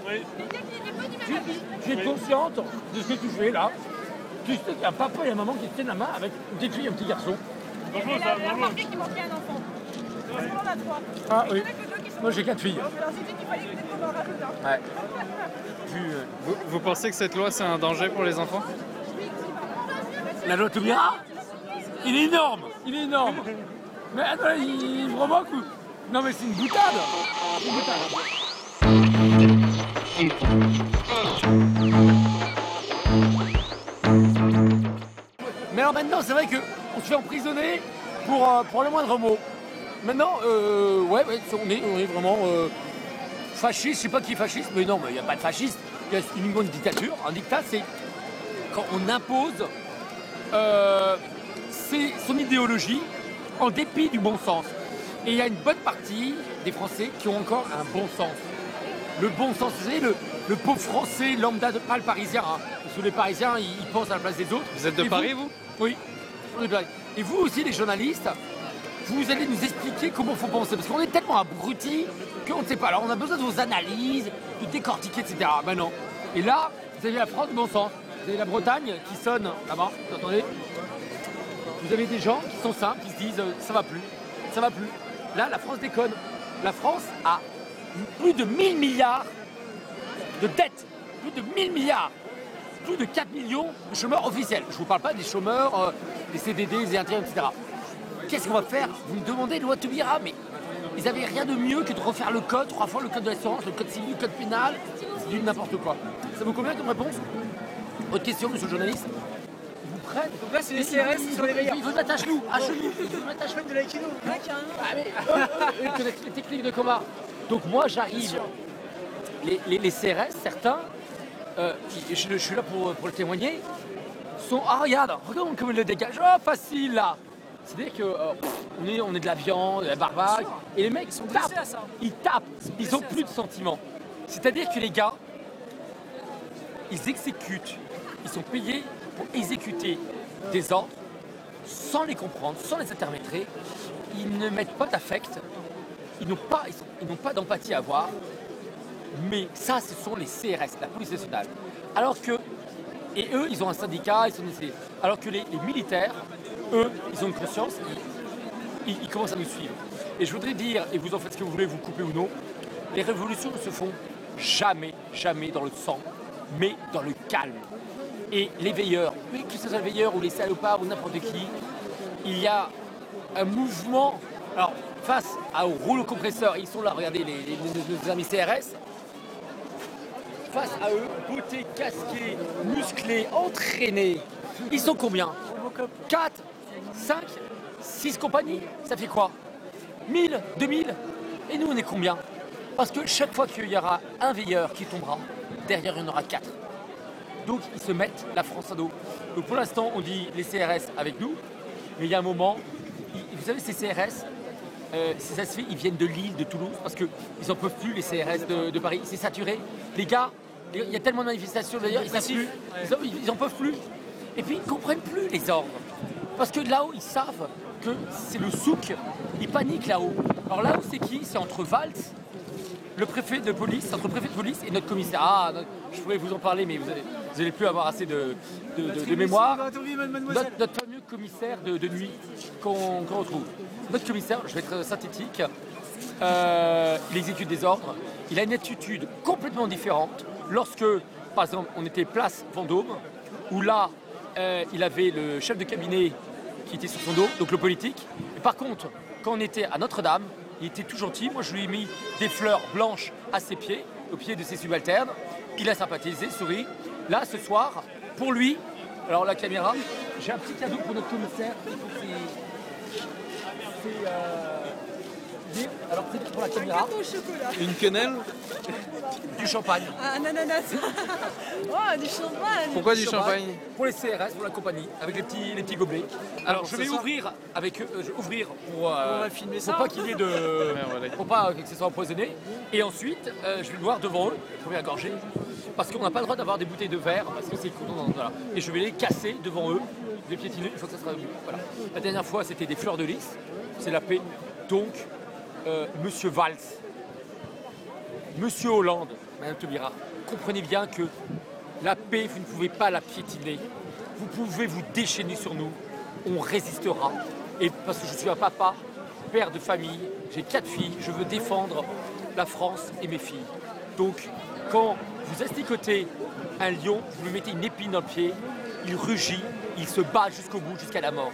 Oui. Tu es consciente de ce que tu fais là. Tu sais qu'il y a un papa et une maman qui se tiennent la main avec une petite fille et un petit garçon. Elle a remarqué qu'il manquait un enfant. Parce qu'on en a 3. Ah oui. Il y en a que 2 qui sont. Moi j'ai 4 filles. Alors j'ai dit qu'il fallait peut-être qu'on en rajoute un. Ouais. Vous pensez que cette loi c'est un danger pour les enfants? La loi Taubira, il est énorme. Il est énorme. Mais attends, il me provoque ou... Non mais c'est une boutade. Une boutade. Mais alors maintenant, c'est vrai qu'on se fait emprisonner pour le moindre mot. Maintenant, ouais, on est vraiment fasciste. Je sais pas qui est fasciste, mais non, il n'y a pas de fasciste. Il y a uniquement une dictature. Un dictat, c'est quand on impose son idéologie en dépit du bon sens. Et il y a une bonne partie des Français qui ont encore un bon sens. Le bon sens, vous savez, le pauvre Français lambda, pas le Parisien, hein, parce que les Parisiens, ils pensent à la place des autres. Vous êtes de Paris, vous? Oui, on est de Paris. Et vous aussi, les journalistes, vous allez nous expliquer comment il faut penser, parce qu'on est tellement abrutis qu'on ne sait pas. Alors on a besoin de vos analyses, de décortiquer, etc. Ben non. Et là, vous avez la France du bon sens. Vous avez la Bretagne qui sonne là-bas, vous entendez? Vous avez des gens qui sont simples, qui se disent ça va plus, ça va plus. Là, la France déconne. La France a plus de 1000 milliards de dettes, plus de 1000 milliards, plus de 4 millions de chômeurs officiels. Je ne vous parle pas des chômeurs, des CDD, des intérims, etc. Qu'est-ce qu'on va faire? Vous me demandez loi Taubira, mais ils n'avaient rien de mieux que de refaire le code, 3 fois le code de l'assurance, le code civil, le code pénal, c'est du n'importe quoi. Ça vous convient comme réponse? Autre question, monsieur le journaliste? Donc là, c'est les CRS qui sont les meilleurs. Il veut mettre à genoux, à genoux. Il veut mettre à genoux. De l'aïkido. Ils connaissent les techniques de combat. Donc moi, j'arrive. Les CRS, certains, je suis là pour le témoigner, sont... Ah, regarde comme ils le dégagent. Oh, facile, là. C'est-à-dire qu'on est de la viande, de la barbaque, et les mecs, ils sont tapent. à ça. Ils tapent. Ils ont plus de sentiments. C'est-à-dire que les gars, ils exécutent. Ils sont payés pour exécuter des ordres sans les comprendre, sans les intermétrer. Ils ne mettent pas d'affect, ils n'ont pas d'empathie à avoir. Mais ça, ce sont les CRS, la police nationale. Alors que, et eux, ils ont un syndicat, ils sont des... Alors que les militaires, eux, ils ont une conscience, ils commencent à nous suivre. Et je voudrais dire, et vous en faites ce que vous voulez, vous coupez ou non, les révolutions ne se font jamais, jamais dans le sang, mais dans le calme. Et les veilleurs, que ce soit les veilleurs ou les salopards ou n'importe qui, il y a un mouvement. Alors, face au rouleau compresseur, ils sont là, regardez, nos amis CRS. Face à eux, beauté, casqués, musclés, entraînés. Ils sont combien? 4, 5, 6 compagnies? Ça fait quoi? 1000, 2000? Et nous, on est combien? Parce que chaque fois qu'il y aura un veilleur qui tombera, derrière, il y en aura 4. Donc ils se mettent la France à dos. Donc pour l'instant, on dit les CRS avec nous, mais il y a un moment, vous savez, ces CRS, si ça se fait, ils viennent de Lille, de Toulouse, parce qu'ils n'en peuvent plus, les CRS de Paris. C'est saturé. Les gars, il y a tellement de manifestations d'ailleurs, ils n'en peuvent plus. Et puis ils ne comprennent plus les ordres. Parce que là-haut, ils savent que c'est le souk, ils paniquent là-haut. Alors là-haut, c'est qui? C'est entre Valls, le préfet de police, notre préfet de police et notre commissaire. Ah, je pourrais vous en parler, mais vous n'allez plus avoir assez de mémoire. Notre fameux commissaire de nuit qu'on retrouve. Notre commissaire, je vais être synthétique, il exécute des ordres. Il a une attitude complètement différente lorsque, par exemple, on était place Vendôme, où là, il avait le chef de cabinet qui était sur son dos, donc le politique. Et par contre, quand on était à Notre-Dame, il était tout gentil. Moi, je lui ai mis des fleurs blanches à ses pieds, aux pieds de ses subalternes. Il a sympathisé, souri. Là, ce soir, pour lui, alors la caméra, j'ai un petit cadeau pour notre commissaire. Alors, c'est pour la caméra. Un gâteau au chocolat. Une quenelle? Du champagne. Un ananas. Oh, du champagne. Pourquoi du champagne? Pour les CRS, pour la compagnie, avec les petits gobelets. Alors, je vais ouvrir avec eux, pour filmer pour ça. pas qu'il y ait de... pour pas que ce soit empoisonné. Et ensuite, je vais boire devant eux, première gorgée, parce qu'on n'a pas le droit d'avoir des bouteilles de verre, parce que c'est voilà. Et je vais les casser devant eux, les piétiner, il faut que ça sera... Voilà. La dernière fois, c'était des fleurs de lys, c'est la paix. Donc, Monsieur Valls, Monsieur Hollande, Madame Taubira, comprenez bien que la paix, vous ne pouvez pas la piétiner. Vous pouvez vous déchaîner sur nous. On résistera. Et parce que je suis un papa, père de famille, j'ai 4 filles, je veux défendre la France et mes filles. Donc, quand vous asticotez un lion, vous lui mettez une épine dans le pied, il rugit, il se bat jusqu'au bout, jusqu'à la mort.